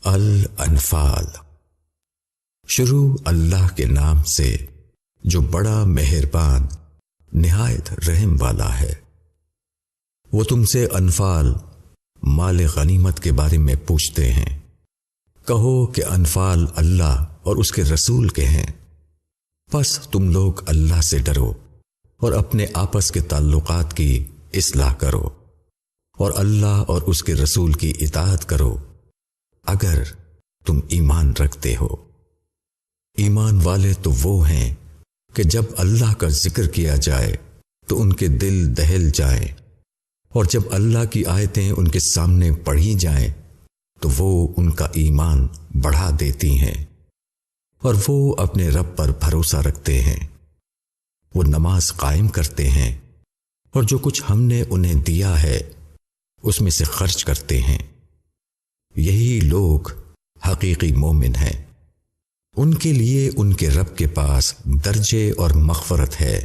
الانفال۔ شروع اللہ کے نام سے جو بڑا مہربان نہایت رحم والا ہے۔ وہ تم سے انفال مال غنیمت کے بارے میں پوچھتے ہیں، کہو کہ انفال اللہ اور اس کے رسول کے ہیں، پس تم لوگ اللہ سے ڈرو اور اپنے آپس کے تعلقات کی اصلاح کرو اور اللہ اور اس کے رسول کی اطاعت کرو اگر تم ایمان رکھتے ہو۔ ایمان والے تو وہ ہیں کہ جب اللہ کا ذکر کیا جائے تو ان کے دل دہل جائیں، اور جب اللہ کی آیتیں ان کے سامنے پڑھی جائیں تو وہ ان کا ایمان بڑھا دیتی ہیں، اور وہ اپنے رب پر بھروسہ رکھتے ہیں۔ وہ نماز قائم کرتے ہیں اور جو کچھ ہم نے انہیں دیا ہے اس میں سے خرچ کرتے ہیں۔ یہی لوگ حقیقی مومن ہیں۔ ان کے لیے ان کے رب کے پاس درجے اور مغفرت ہے،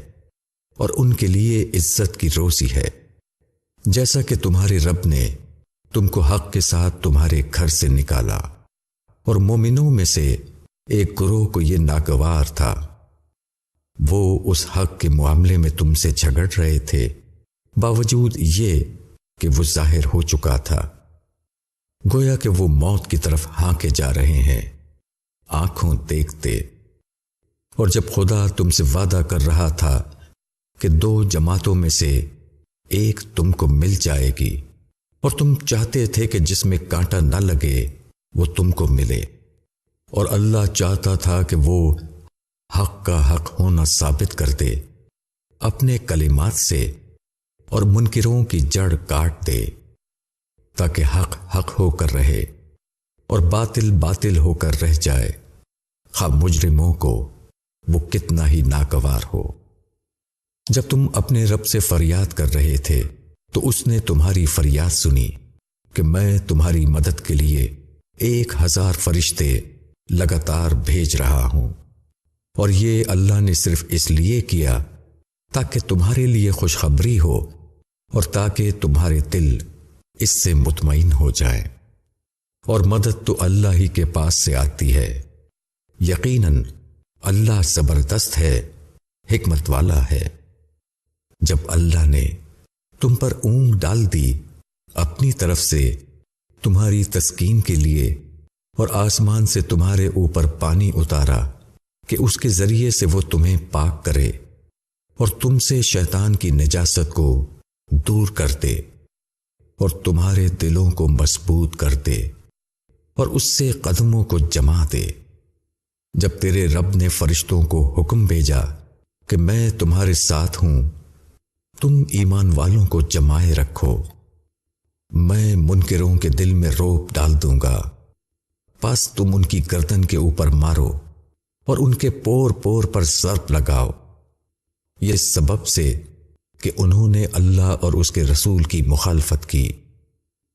اور ان کے لیے عزت کی روزی ہے، جیسا کہ تمہارے رب نے تم کو حق کے ساتھ تمہارے گھر سے نکالا، اور مومنوں میں سے ایک گروہ کو یہ ناگوار تھا۔ وہ اس حق کے معاملے میں تم سے جھگڑ رہے تھے، باوجود یہ کہ وہ ظاہر ہو چکا تھا، گویا کہ وہ موت کی طرف ہانکے جا رہے ہیں آنکھوں دیکھتے۔ اور جب خدا تم سے وعدہ کر رہا تھا کہ دو جماعتوں میں سے ایک تم کو مل جائے گی، اور تم چاہتے تھے کہ جس میں کانٹا نہ لگے وہ تم کو ملے، اور اللہ چاہتا تھا کہ وہ حق کا حق ہونا ثابت کر دے اپنے کلمات سے، اور منکروں کی جڑ کاٹ دے، تاکہ حق حق ہو کر رہے اور باطل باطل ہو کر رہ جائے، خواہ مجرموں کو وہ کتنا ہی ناگوار ہو۔ جب تم اپنے رب سے فریاد کر رہے تھے تو اس نے تمہاری فریاد سنی کہ میں تمہاری مدد کے لیے 1000 فرشتے لگاتار بھیج رہا ہوں، اور یہ اللہ نے صرف اس لیے کیا تاکہ تمہارے لیے خوشخبری ہو اور تاکہ تمہارے دل اس سے مطمئن ہو جائیں۔ اور مدد تو اللہ ہی کے پاس سے آتی ہے، یقیناً اللہ زبردست ہے، حکمت والا ہے۔ جب اللہ نے تم پر اونگ ڈال دی اپنی طرف سے تمہاری تسکین کے لیے، اور آسمان سے تمہارے اوپر پانی اتارا کہ اس کے ذریعے سے وہ تمہیں پاک کرے اور تم سے شیطان کی نجاست کو دور کر دے اور تمہارے دلوں کو مضبوط کر دے اور اس سے قدموں کو جما دے۔ جب تیرے رب نے فرشتوں کو حکم بھیجا کہ میں تمہارے ساتھ ہوں، تم ایمان والوں کو جمائے رکھو، میں منکروں کے دل میں رعب ڈال دوں گا، پس تم ان کی گردن کے اوپر مارو اور ان کے پور پور پر ضرب لگاؤ، یہ سبب سے کہ انہوں نے اللہ اور اس کے رسول کی مخالفت کی،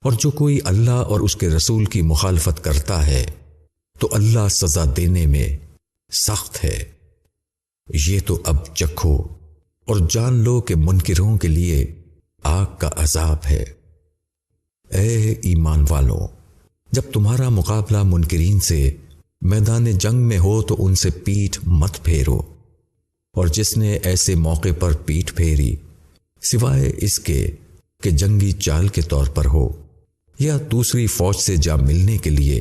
اور جو کوئی اللہ اور اس کے رسول کی مخالفت کرتا ہے تو اللہ سزا دینے میں سخت ہے۔ یہ تو اب چکھو اور جان لو کہ منکروں کے لیے آگ کا عذاب ہے۔ اے ایمان والو، جب تمہارا مقابلہ منکرین سے میدان جنگ میں ہو تو ان سے پیٹھ مت پھیرو، اور جس نے ایسے موقع پر پیٹھ پھیری سوائے اس کے کہ جنگی چال کے طور پر ہو یا دوسری فوج سے جا ملنے کے لیے،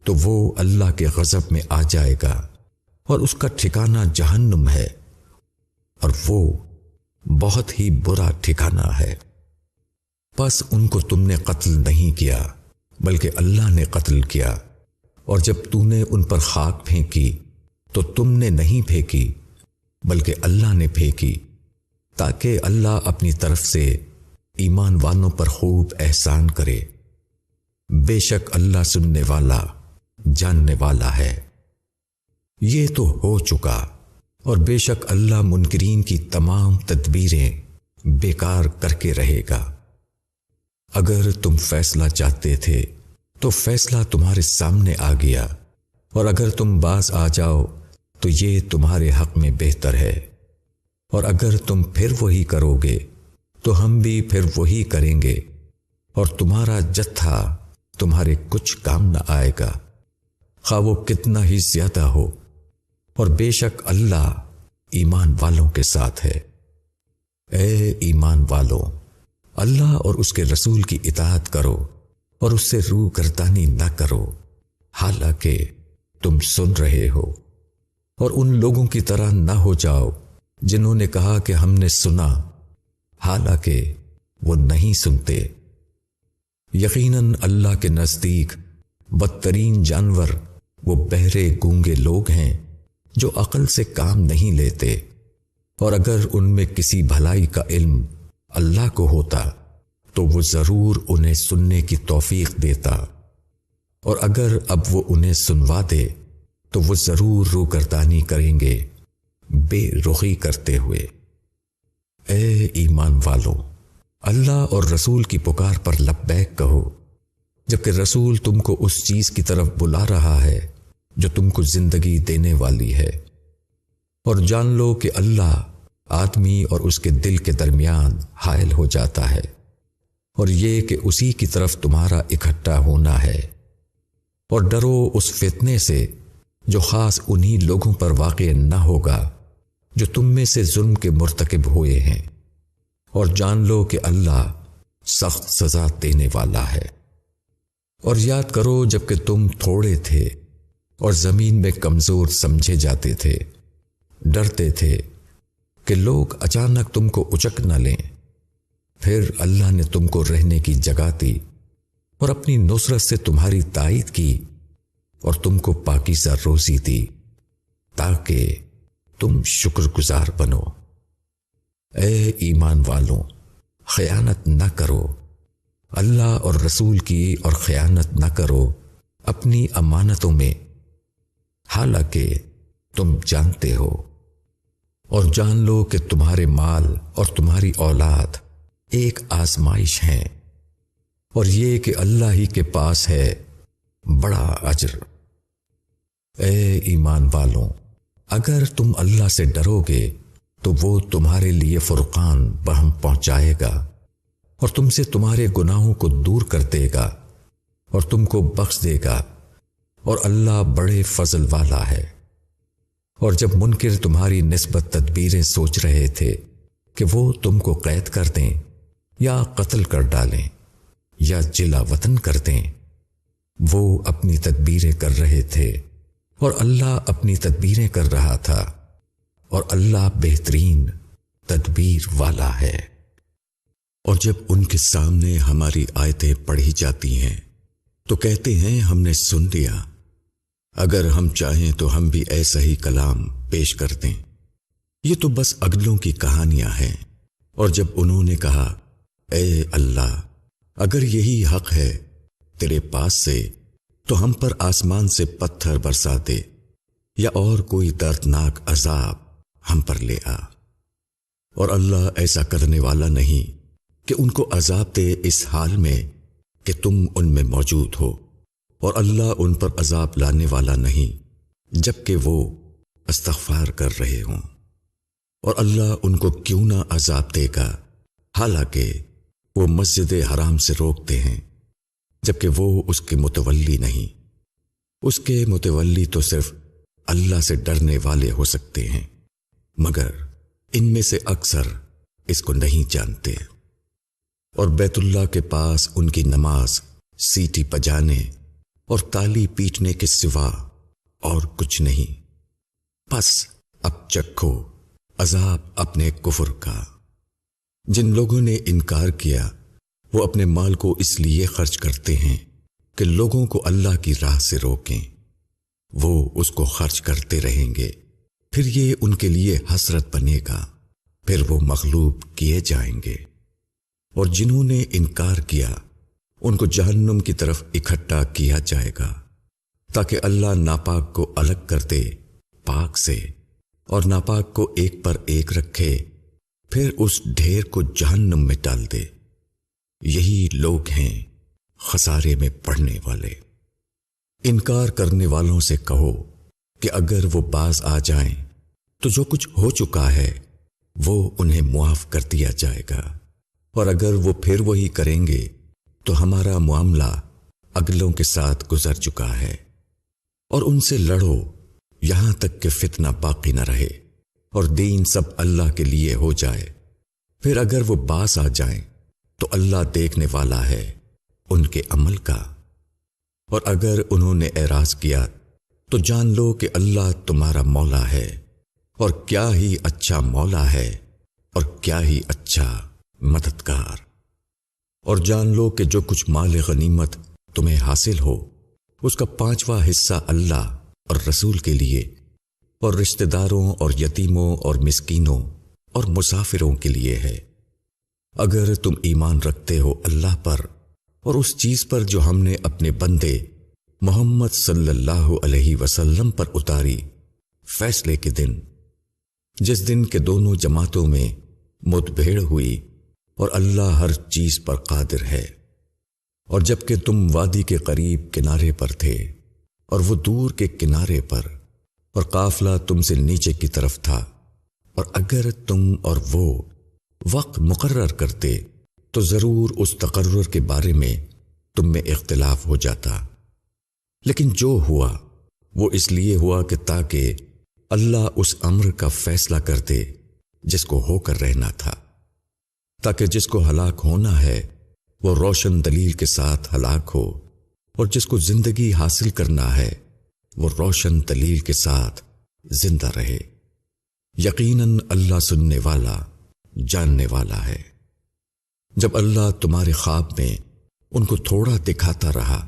تو وہ اللہ کے غضب میں آ جائے گا، اور اس کا ٹھکانہ جہنم ہے، اور وہ بہت ہی برا ٹھکانہ ہے۔ پس ان کو تم نے قتل نہیں کیا بلکہ اللہ نے قتل کیا، اور جب تو نے ان پر خاک پھینکی تو تم نے نہیں پھینکی بلکہ اللہ نے پھینکی، تاکہ اللہ اپنی طرف سے ایمان والوں پر خوب احسان کرے۔ بے شک اللہ سننے والا جاننے والا ہے۔ یہ تو ہو چکا، اور بے شک اللہ منکرین کی تمام تدبیریں بیکار کر کے رہے گا۔ اگر تم فیصلہ چاہتے تھے تو فیصلہ تمہارے سامنے آ گیا، اور اگر تم باز آ جاؤ تو یہ تمہارے حق میں بہتر ہے، اور اگر تم پھر وہی کرو گے تو ہم بھی پھر وہی کریں گے، اور تمہارا جتھا تمہارے کچھ کام نہ آئے گا، خواہ وہ کتنا ہی زیادہ ہو، اور بے شک اللہ ایمان والوں کے ساتھ ہے۔ اے ایمان والوں، اللہ اور اس کے رسول کی اطاعت کرو اور اس سے روح گردانی نہ کرو، حالانکہ تم سن رہے ہو، اور ان لوگوں کی طرح نہ ہو جاؤ جنہوں نے کہا کہ ہم نے سنا، حالانکہ وہ نہیں سنتے۔ یقیناً اللہ کے نزدیک بدترین جانور وہ بہرے گونگے لوگ ہیں جو عقل سے کام نہیں لیتے، اور اگر ان میں کسی بھلائی کا علم اللہ کو ہوتا تو وہ ضرور انہیں سننے کی توفیق دیتا، اور اگر اب وہ انہیں سنوا دے تو وہ ضرور روگردانی کریں گے بے رخی کرتے ہوئے۔ اے ایمان والو، اللہ اور رسول کی پکار پر لبیک کہو، جبکہ رسول تم کو اس چیز کی طرف بلا رہا ہے جو تم کو زندگی دینے والی ہے، اور جان لو کہ اللہ آدمی اور اس کے دل کے درمیان حائل ہو جاتا ہے، اور یہ کہ اسی کی طرف تمہارا اکٹھا ہونا ہے، اور ڈرو اس فتنے سے جو خاص انہی لوگوں پر واقع نہ ہوگا جو تم میں سے ظلم کے مرتکب ہوئے ہیں، اور جان لو کہ اللہ سخت سزا دینے والا ہے۔ اور یاد کرو جب کہ تم تھوڑے تھے اور زمین میں کمزور سمجھے جاتے تھے، ڈرتے تھے کہ لوگ اچانک تم کو اچک نہ لیں، پھر اللہ نے تم کو رہنے کی جگہ دی اور اپنی نصرت سے تمہاری تائید کی، اور تم کو پاکیزہ روزی دی تاکہ تم شکر گزار بنو۔ اے ایمان والوں، خیانت نہ کرو، اللہ اور رسول کی، اور خیانت نہ کرو اپنی امانتوں میں، حالانکہ تم جانتے ہو، اور جان لو کہ تمہارے مال اور تمہاری اولاد ایک آزمائش ہیں، اور یہ کہ اللہ ہی کے پاس ہے بڑا اجر۔ اے ایمان والوں، اگر تم اللہ سے ڈرو گے تو وہ تمہارے لیے فرقان بہم پہنچائے گا، اور تم سے تمہارے گناہوں کو دور کر دے گا اور تم کو بخش دے گا، اور اللہ بڑے فضل والا ہے۔ اور جب منکر تمہاری نسبت تدبیریں سوچ رہے تھے کہ وہ تم کو قید کر دیں یا قتل کر ڈالیں یا جلا وطن کر دیں، وہ اپنی تدبیریں کر رہے تھے اور اللہ اپنی تدبیریں کر رہا تھا، اور اللہ بہترین تدبیر والا ہے۔ اور جب ان کے سامنے ہماری آیتیں پڑھی جاتی ہیں تو کہتے ہیں ہم نے سن لیا، اگر ہم چاہیں تو ہم بھی ایسا ہی کلام پیش کر دیں، یہ تو بس اگلوں کی کہانیاں ہیں۔ اور جب انہوں نے کہا اے اللہ، اگر یہی حق ہے تیرے پاس سے تو ہم پر آسمان سے پتھر برسا دے یا اور کوئی دردناک عذاب ہم پر لے آ، اور اللہ ایسا کرنے والا نہیں کہ ان کو عذاب دے اس حال میں کہ تم ان میں موجود ہو، اور اللہ ان پر عذاب لانے والا نہیں جبکہ وہ استغفار کر رہے ہوں، اور اللہ ان کو کیوں نہ عذاب دے گا حالانکہ وہ مسجد حرام سے روکتے ہیں جبکہ وہ اس کے متولی نہیں۔ اس کے متولی تو صرف اللہ سے ڈرنے والے ہو سکتے ہیں، مگر ان میں سے اکثر اس کو نہیں جانتے۔ اور بیت اللہ کے پاس ان کی نماز سیٹی بجانے اور تالی پیٹنے کے سوا اور کچھ نہیں، بس اب چکھو عذاب اپنے کفر کا۔ جن لوگوں نے انکار کیا وہ اپنے مال کو اس لیے خرچ کرتے ہیں کہ لوگوں کو اللہ کی راہ سے روکیں، وہ اس کو خرچ کرتے رہیں گے، پھر یہ ان کے لیے حسرت بنے گا، پھر وہ مغلوب کیے جائیں گے۔ اور جنہوں نے انکار کیا ان کو جہنم کی طرف اکٹھا کیا جائے گا تاکہ اللہ ناپاک کو الگ کر دے پاک سے، اور ناپاک کو ایک پر ایک رکھے، پھر اس ڈھیر کو جہنم میں ڈال دے۔ یہی لوگ ہیں خسارے میں پڑنے والے۔ انکار کرنے والوں سے کہو کہ اگر وہ باز آ جائیں تو جو کچھ ہو چکا ہے وہ انہیں معاف کر دیا جائے گا، اور اگر وہ پھر وہی کریں گے تو ہمارا معاملہ اگلوں کے ساتھ گزر چکا ہے، اور ان سے لڑو یہاں تک کہ فتنہ باقی نہ رہے اور دین سب اللہ کے لیے ہو جائے۔ پھر اگر وہ باز آ جائیں تو اللہ دیکھنے والا ہے ان کے عمل کا، اور اگر انہوں نے اعراض کیا تو جان لو کہ اللہ تمہارا مولا ہے، اور کیا ہی اچھا مولا ہے اور کیا ہی اچھا مددگار۔ اور جان لو کہ جو کچھ مال غنیمت تمہیں حاصل ہو اس کا 5واں حصہ اللہ اور رسول کے لیے اور رشتہ داروں اور یتیموں اور مسکینوں اور مسافروں کے لیے ہے۔ اگر تم ایمان رکھتے ہو اللہ پر اور اس چیز پر جو ہم نے اپنے بندے محمد صلی اللہ علیہ وسلم پر اتاری، فیصلے کے دن، جس دن کے دونوں جماعتوں میں مدبھیڑ ہوئی، اور اللہ ہر چیز پر قادر ہے۔ اور جب کہ تم وادی کے قریب کنارے پر تھے اور وہ دور کے کنارے پر، اور قافلہ تم سے نیچے کی طرف تھا، اور اگر تم اور وہ وقت مقرر کرتے تو ضرور اس تقرر کے بارے میں تم میں اختلاف ہو جاتا، لیکن جو ہوا وہ اس لیے ہوا کہ تاکہ اللہ اس امر کا فیصلہ کر دے جس کو ہو کر رہنا تھا، تاکہ جس کو ہلاک ہونا ہے وہ روشن دلیل کے ساتھ ہلاک ہو، اور جس کو زندگی حاصل کرنا ہے وہ روشن دلیل کے ساتھ زندہ رہے۔ یقیناً اللہ سننے والا جاننے والا ہے۔ جب اللہ تمہارے خواب میں ان کو تھوڑا دکھاتا رہا،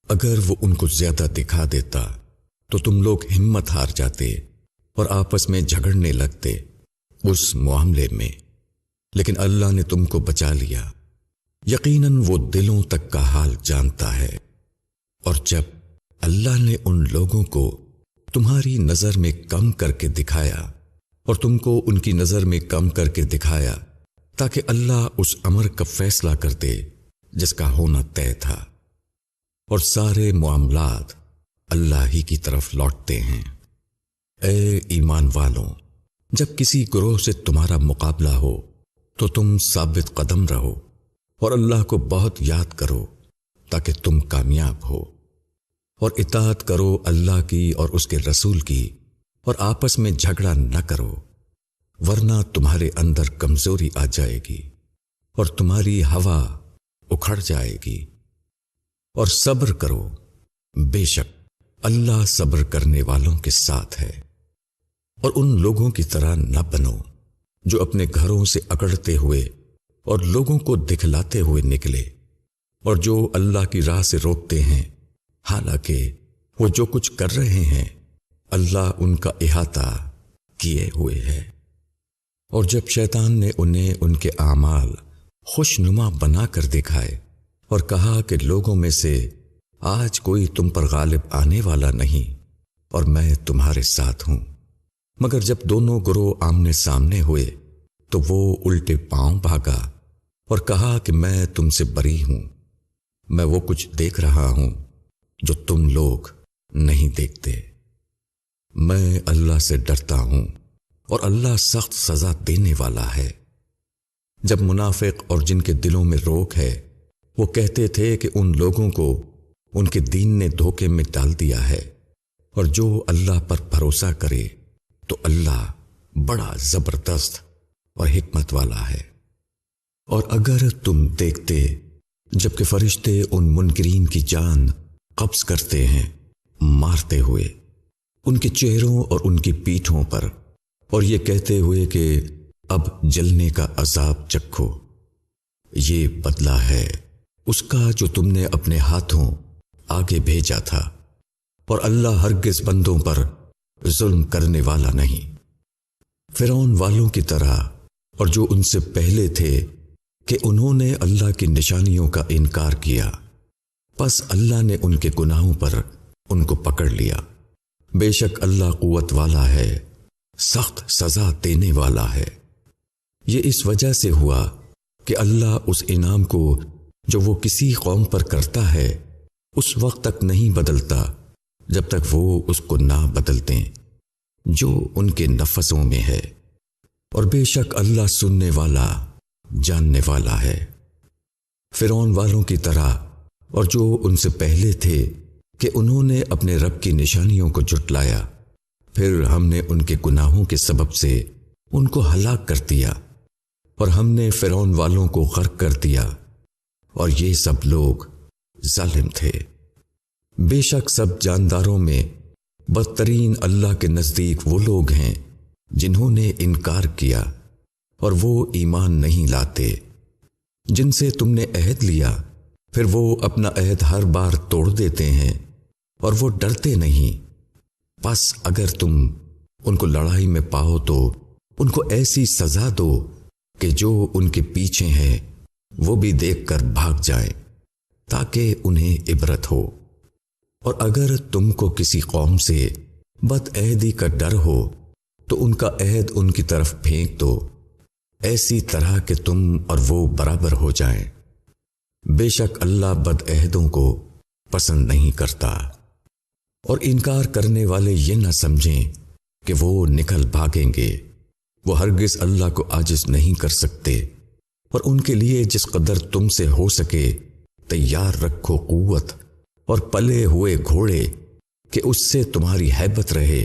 اگر وہ ان کو زیادہ دکھا دیتا تو تم لوگ ہمت ہار جاتے اور آپس میں جھگڑنے لگتے اس معاملے میں، لیکن اللہ نے تم کو بچا لیا۔ یقیناً وہ دلوں تک کا حال جانتا ہے۔ اور جب اللہ نے ان لوگوں کو تمہاری نظر میں کم کر کے دکھایا اور تم کو ان کی نظر میں کم کر کے دکھایا تاکہ اللہ اس امر کا فیصلہ کر دے جس کا ہونا طے تھا، اور سارے معاملات اللہ ہی کی طرف لوٹتے ہیں۔ اے ایمان والوں، جب کسی گروہ سے تمہارا مقابلہ ہو تو تم ثابت قدم رہو اور اللہ کو بہت یاد کرو تاکہ تم کامیاب ہو، اور اطاعت کرو اللہ کی اور اس کے رسول کی، اور آپس میں جھگڑا نہ کرو، ورنہ تمہارے اندر کمزوری آ جائے گی اور تمہاری ہوا اکھڑ جائے گی۔ اور صبر کرو، بے شک اللہ صبر کرنے والوں کے ساتھ ہے۔ اور ان لوگوں کی طرح نہ بنو جو اپنے گھروں سے اکڑتے ہوئے اور لوگوں کو دکھلاتے ہوئے نکلے، اور جو اللہ کی راہ سے روکتے ہیں، حالانکہ وہ جو کچھ کر رہے ہیں اللہ ان کا احاطہ کیے ہوئے ہے۔ اور جب شیطان نے انہیں ان کے اعمال خوشنما بنا کر دکھائے اور کہا کہ لوگوں میں سے آج کوئی تم پر غالب آنے والا نہیں اور میں تمہارے ساتھ ہوں، مگر جب دونوں گروہ آمنے سامنے ہوئے تو وہ الٹے پاؤں بھاگا اور کہا کہ میں تم سے بری ہوں، میں وہ کچھ دیکھ رہا ہوں جو تم لوگ نہیں دیکھتے۔ میں اللہ سے ڈرتا ہوں اور اللہ سخت سزا دینے والا ہے۔ جب منافق اور جن کے دلوں میں روک ہے وہ کہتے تھے کہ ان لوگوں کو ان کے دین نے دھوکے میں ڈال دیا ہے، اور جو اللہ پر بھروسہ کرے تو اللہ بڑا زبردست اور حکمت والا ہے۔ اور اگر تم دیکھتے جبکہ فرشتے ان منکرین کی جان قبض کرتے ہیں مارتے ہوئے ان کے چہروں اور ان کی پیٹھوں پر، اور یہ کہتے ہوئے کہ اب جلنے کا عذاب چکھو، یہ بدلہ ہے اس کا جو تم نے اپنے ہاتھوں آگے بھیجا تھا، اور اللہ ہرگز بندوں پر ظلم کرنے والا نہیں۔ فرعون والوں کی طرح اور جو ان سے پہلے تھے کہ انہوں نے اللہ کی نشانیوں کا انکار کیا، پس اللہ نے ان کے گناہوں پر ان کو پکڑ لیا۔ بے شک اللہ قوت والا ہے، سخت سزا دینے والا ہے۔ یہ اس وجہ سے ہوا کہ اللہ اس انعام کو جو وہ کسی قوم پر کرتا ہے اس وقت تک نہیں بدلتا جب تک وہ اس کو نہ بدل دیں جو ان کے نفسوں میں ہے، اور بے شک اللہ سننے والا جاننے والا ہے۔ فرعون والوں کی طرح اور جو ان سے پہلے تھے کہ انہوں نے اپنے رب کی نشانیوں کو جھٹلایا، پھر ہم نے ان کے گناہوں کے سبب سے ان کو ہلاک کر دیا، اور ہم نے فرعون والوں کو غرق کر دیا، اور یہ سب لوگ ظالم تھے۔ بے شک سب جانداروں میں بدترین اللہ کے نزدیک وہ لوگ ہیں جنہوں نے انکار کیا اور وہ ایمان نہیں لاتے۔ جن سے تم نے عہد لیا پھر وہ اپنا عہد ہر بار توڑ دیتے ہیں اور وہ ڈرتے نہیں۔ پس اگر تم ان کو لڑائی میں پاؤ تو ان کو ایسی سزا دو کہ جو ان کے پیچھے ہیں وہ بھی دیکھ کر بھاگ جائیں، تاکہ انہیں عبرت ہو۔ اور اگر تم کو کسی قوم سے بد عہدی کا ڈر ہو تو ان کا عہد ان کی طرف پھینک دو، ایسی طرح کہ تم اور وہ برابر ہو جائیں۔ بے شک اللہ بد عہدوں کو پسند نہیں کرتا۔ اور انکار کرنے والے یہ نہ سمجھیں کہ وہ نکل بھاگیں گے، وہ ہرگز اللہ کو عاجز نہیں کر سکتے۔ اور ان کے لیے جس قدر تم سے ہو سکے تیار رکھو قوت اور پلے ہوئے گھوڑے، کہ اس سے تمہاری ہیبت رہے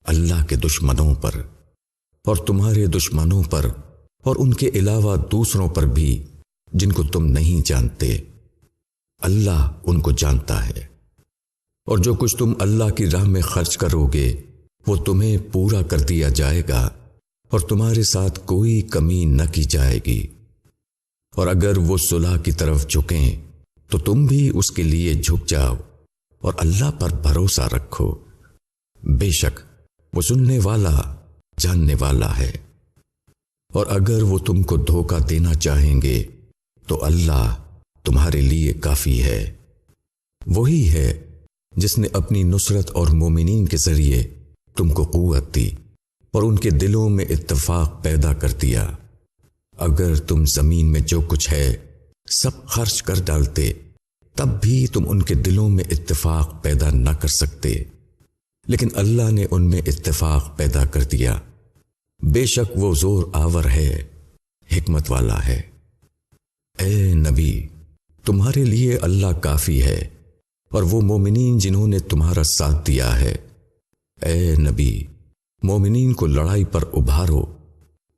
اللہ کے دشمنوں پر اور تمہارے دشمنوں پر اور ان کے علاوہ دوسروں پر بھی جن کو تم نہیں جانتے۔ اللہ ان کو جانتا ہے۔ اور جو کچھ تم اللہ کی راہ میں خرچ کرو گے وہ تمہیں پورا کر دیا جائے گا، اور تمہارے ساتھ کوئی کمی نہ کی جائے گی۔ اور اگر وہ صلح کی طرف جھکیں تو تم بھی اس کے لیے جھک جاؤ، اور اللہ پر بھروسہ رکھو، بے شک وہ سننے والا جاننے والا ہے۔ اور اگر وہ تم کو دھوکہ دینا چاہیں گے تو اللہ تمہارے لیے کافی ہے۔ وہی ہے جس نے اپنی نصرت اور مومنین کے ذریعے تم کو قوت دی اور ان کے دلوں میں اتفاق پیدا کر دیا۔ اگر تم زمین میں جو کچھ ہے سب خرچ کر ڈالتے تب بھی تم ان کے دلوں میں اتفاق پیدا نہ کر سکتے، لیکن اللہ نے ان میں اتفاق پیدا کر دیا۔ بے شک وہ زور آور ہے، حکمت والا ہے۔ اے نبی، تمہارے لیے اللہ کافی ہے، اور وہ مومنین جنہوں نے تمہارا ساتھ دیا ہے۔ اے نبی، مومنین کو لڑائی پر ابھارو۔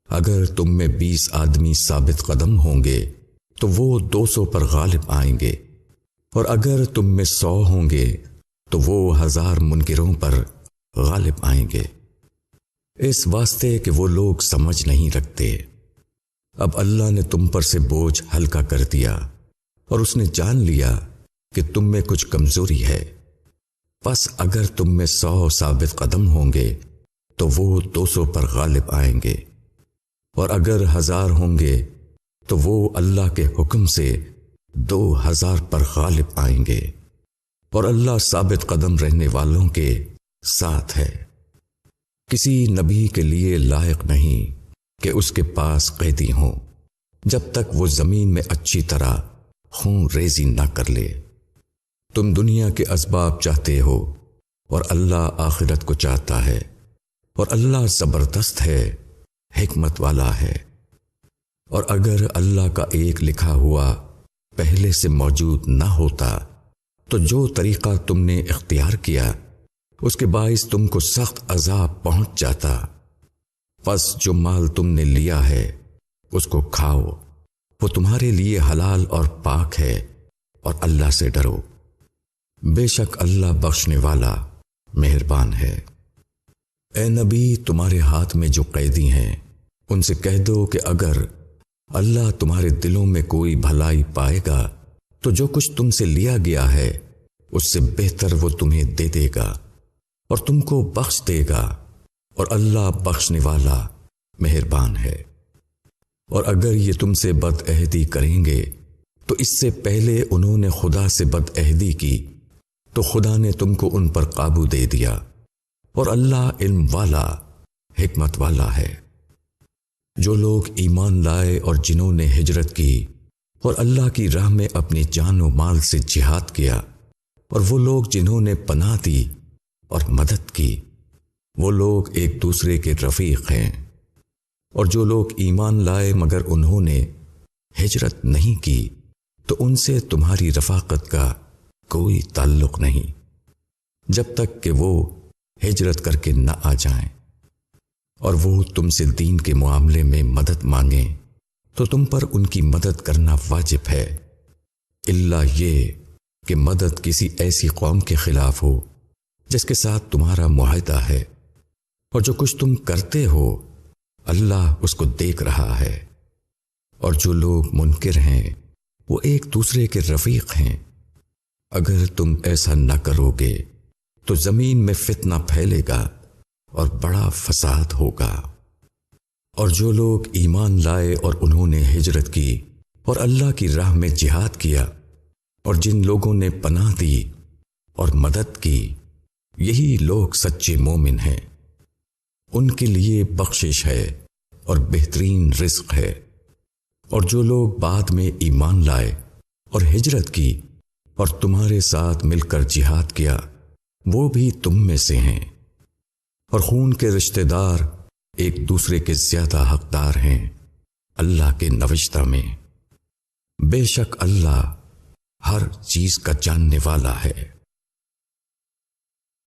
اگر تم میں 20 آدمی ثابت قدم ہوں گے تو وہ 200 پر غالب آئیں گے، اور اگر تم میں 100 ہوں گے تو وہ 1000 منکروں پر غالب آئیں گے، اس واسطے کہ وہ لوگ سمجھ نہیں رکھتے۔ اب اللہ نے تم پر سے بوجھ ہلکا کر دیا، اور اس نے جان لیا کہ تم میں کچھ کمزوری ہے۔ پس اگر تم میں 100 ثابت قدم ہوں گے تو وہ 200 پر غالب آئیں گے، اور اگر 1000 ہوں گے تو وہ اللہ کے حکم سے 2000 پر غالب آئیں گے، اور اللہ ثابت قدم رہنے والوں کے ساتھ ہے۔ کسی نبی کے لیے لائق نہیں کہ اس کے پاس قیدی ہوں جب تک وہ زمین میں اچھی طرح خون ریزی نہ کر لے۔ تم دنیا کے اسباب چاہتے ہو اور اللہ آخرت کو چاہتا ہے، اور اللہ زبردست ہے، حکمت والا ہے۔ اور اگر اللہ کا ایک لکھا ہوا پہلے سے موجود نہ ہوتا تو جو طریقہ تم نے اختیار کیا اس کے باعث تم کو سخت عذاب پہنچ جاتا۔ پس جو مال تم نے لیا ہے اس کو کھاؤ، وہ تمہارے لیے حلال اور پاک ہے، اور اللہ سے ڈرو، بے شک اللہ بخشنے والا مہربان ہے۔ اے نبی، تمہارے ہاتھ میں جو قیدی ہیں ان سے کہہ دو کہ اگر اللہ تمہارے دلوں میں کوئی بھلائی پائے گا تو جو کچھ تم سے لیا گیا ہے اس سے بہتر وہ تمہیں دے دے گا اور تم کو بخش دے گا، اور اللہ بخشنے والا مہربان ہے۔ اور اگر یہ تم سے بد عہدی کریں گے تو اس سے پہلے انہوں نے خدا سے بد عہدی کی تو خدا نے تم کو ان پر قابو دے دیا، اور اللہ علم والا حکمت والا ہے۔ جو لوگ ایمان لائے اور جنہوں نے ہجرت کی اور اللہ کی راہ میں اپنی جان و مال سے جہاد کیا، اور وہ لوگ جنہوں نے پناہ دی اور مدد کی، وہ لوگ ایک دوسرے کے رفیق ہیں۔ اور جو لوگ ایمان لائے مگر انہوں نے ہجرت نہیں کی تو ان سے تمہاری رفاقت کا کوئی تعلق نہیں جب تک کہ وہ ہجرت کر کے نہ آ جائیں، اور وہ تم سے دین کے معاملے میں مدد مانگیں تو تم پر ان کی مدد کرنا واجب ہے، الا یہ کہ مدد کسی ایسی قوم کے خلاف ہو جس کے ساتھ تمہارا معاہدہ ہے، اور جو کچھ تم کرتے ہو اللہ اس کو دیکھ رہا ہے، اور جو لوگ منکر ہیں وہ ایک دوسرے کے رفیق ہیں۔ اگر تم ایسا نہ کرو گے تو زمین میں فتنہ پھیلے گا اور بڑا فساد ہوگا۔ اور جو لوگ ایمان لائے اور انہوں نے ہجرت کی اور اللہ کی راہ میں جہاد کیا، اور جن لوگوں نے پناہ دی اور مدد کی، یہی لوگ سچے مومن ہیں۔ ان کے لیے بخشش ہے اور بہترین رزق ہے۔ اور جو لوگ بعد میں ایمان لائے اور ہجرت کی اور تمہارے ساتھ مل کر جہاد کیا، وہ بھی تم میں سے ہیں، اور خون کے رشتہ دار ایک دوسرے کے زیادہ حقدار ہیں اللہ کے نوشتہ میں۔ بے شک اللہ ہر چیز کا جاننے والا ہے۔